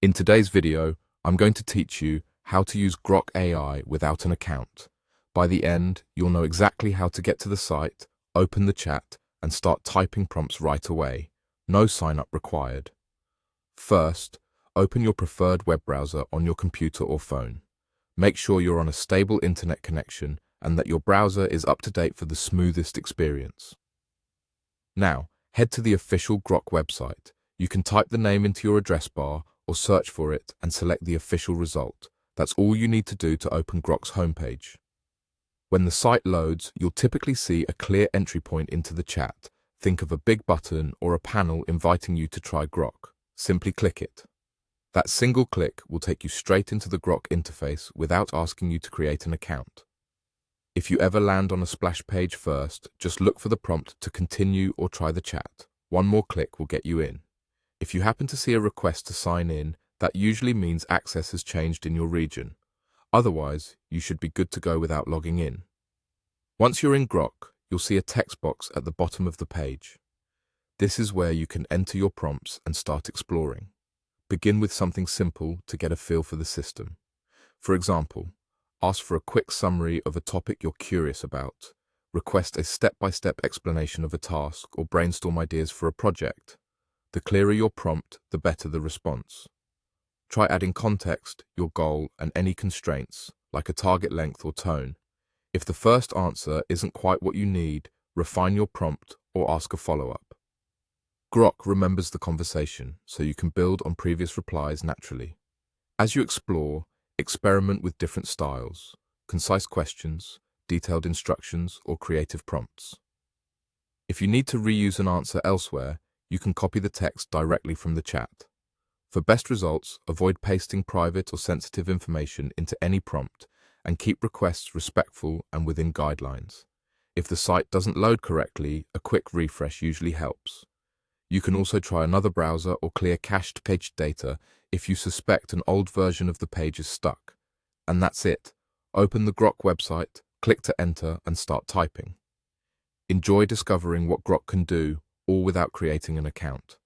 In today's video, I'm going to teach you how to use Grok AI without an account. By the end, you'll know exactly how to get to the site, open the chat, and start typing prompts right away. No sign-up required. First, open your preferred web browser on your computer or phone. Make sure you're on a stable internet connection and that your browser is up to date for the smoothest experience. Now, head to the official Grok website. You can type the name into your address bar or search for it and select the official result. That's all you need to do to open Grok's homepage. When the site loads, you'll typically see a clear entry point into the chat. Think of a big button or a panel inviting you to try Grok. Simply click it. That single click will take you straight into the Grok interface without asking you to create an account. If you ever land on a splash page first, just look for the prompt to continue or try the chat. One more click will get you in. If you happen to see a request to sign in, that usually means access has changed in your region. Otherwise, you should be good to go without logging in. Once you're in Grok, you'll see a text box at the bottom of the page. This is where you can enter your prompts and start exploring. Begin with something simple to get a feel for the system. For example, ask for a quick summary of a topic you're curious about. Request a step-by-step explanation of a task or brainstorm ideas for a project. The clearer your prompt, the better the response. Try adding context, your goal, and any constraints, like a target length or tone. If the first answer isn't quite what you need, refine your prompt or ask a follow-up. Grok remembers the conversation, so you can build on previous replies naturally. As you explore, experiment with different styles, concise questions, detailed instructions, or creative prompts. If you need to reuse an answer elsewhere, you can copy the text directly from the chat. For best results, avoid pasting private or sensitive information into any prompt and keep requests respectful and within guidelines. If the site doesn't load correctly, a quick refresh usually helps. You can also try another browser or clear cached page data if you suspect an old version of the page is stuck. And that's it. Open the Grok website, click to enter, and start typing. Enjoy discovering what Grok can do, all without creating an account.